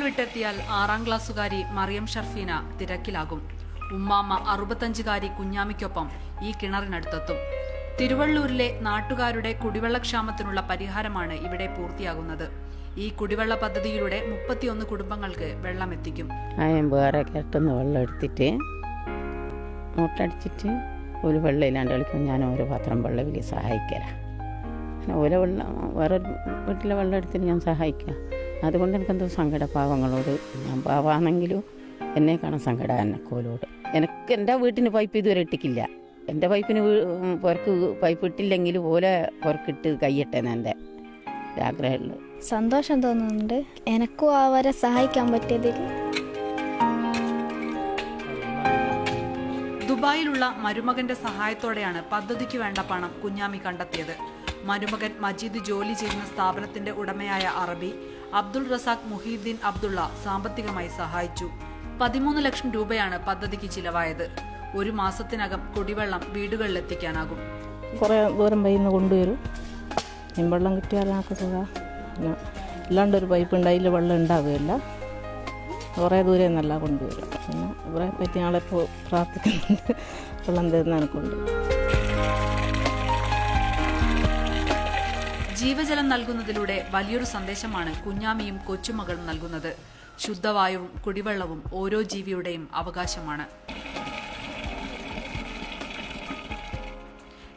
വിട്ടെത്തിയാൽ 6ാം ക്ലാസ്സുകാരി മറിയം ഷർഫീന തിരക്കിലാകും. ഉമ്മാമ 65-കാരി കുഞ്ഞാമിക്കൊപ്പം ഈ കിണറിനടുത്തെത്തും. തിരുവള്ളൂരിലെ നാട്ടുകാരുടെ കുടിവെള്ളക്ഷാമത്തിനുള്ള പരിഹാരമാണ് ഇവിടെ പൂർത്തിയാകുന്നത്. ഈ കുടിവെള്ള പദ്ധതിയിലൂടെ 31 കുടുംബങ്ങൾക്ക് വെള്ളമെത്തിക്കും. വേറെ കെട്ടുന്ന വെള്ളം എടുത്തിട്ട് മുട്ടടിച്ചിട്ട് ഒരു വെള്ളം ഇല്ലാണ്ട് കളിക്കും. ഞാൻ ഓരോ പാത്രം വെള്ളം വലിയ സഹായിക്കല. ഓരോ വെള്ളം വേറെ വീട്ടിലെ വെള്ളം എടുത്തിട്ട് ഞാൻ സഹായിക്കുക. അതുകൊണ്ട് എനിക്കെന്തോ സങ്കട പാവങ്ങളോട്. ഞാൻ പാവാണെങ്കിലും എന്നെ കാണാൻ സങ്കടം എന്നെക്കോലോട്. എനിക്ക് എൻ്റെ വീട്ടിന് പൈപ്പ് ഇതുവരെ ഇട്ടിക്കില്ല. എൻ്റെ പൈപ്പിന് പുറക്ക് പൈപ്പ് ഇട്ടില്ലെങ്കിലും ഓലെ പുറക്കിട്ട് കൈയിട്ടേന്ന് എൻ്റെ ആഗ്രഹമുള്ളു. സന്തോഷം തോന്നുന്നുണ്ട് എനക്കും അവരെ സഹായിക്കാൻ പറ്റിയതിൽ. ദുബായിലുള്ള മരുമകന്റെ സഹായത്തോടെയാണ് പദ്ധതിക്ക് വേണ്ട പണം കുഞ്ഞാമി കണ്ടെത്തിയത്. മരുമകൻ മജീദ് ജോലി ചെയ്യുന്ന സ്ഥാപനത്തിന്റെ ഉടമയായ അറബി അബ്ദുൾ റസാഖ് മുഹീദ്ദീൻ അബ്ദുള്ള സാമ്പത്തികമായി സഹായിച്ചു. 13 ലക്ഷം രൂപയാണ് പദ്ധതിക്ക് ചിലവായത്. ഒരു മാസത്തിനകം കുടിവെള്ളം വീടുകളിലെത്തിക്കാനാകും. കുറേ ദൂരം പൈന്ന് കൊണ്ടുവരും. വെള്ളം കിട്ടിയാൽ ഞങ്ങൾക്ക് സുഖം. അല്ലാണ്ടൊരു പൈപ്പ് ഉണ്ടായില്ല, വെള്ളം ഉണ്ടാവുകയില്ല. കുറേ ദൂരെ നിന്നല്ല കൊണ്ടുവരും. പിന്നെ ഇവരെ പറ്റി ഞങ്ങളിപ്പോൾ പ്രാർത്ഥിക്കുന്നുണ്ട്, വെള്ളം തരുന്ന എനിക്കുണ്ട്. ജീവജലം നൽകുന്നതിലൂടെ വലിയൊരു സന്ദേശമാണ് കുഞ്ഞാമിയും കൊച്ചുമകളും നൽകുന്നത്. ശുദ്ധവായുവും കുടിവെള്ളവും ഓരോ ജീവിയുടെയും അവകാശമാണ്.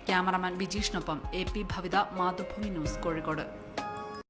ക്യാമറമാൻ വിജീഷിനൊപ്പം AP ഭവിത, മാതൃഭൂമി ന്യൂസ്, കോഴിക്കോട്.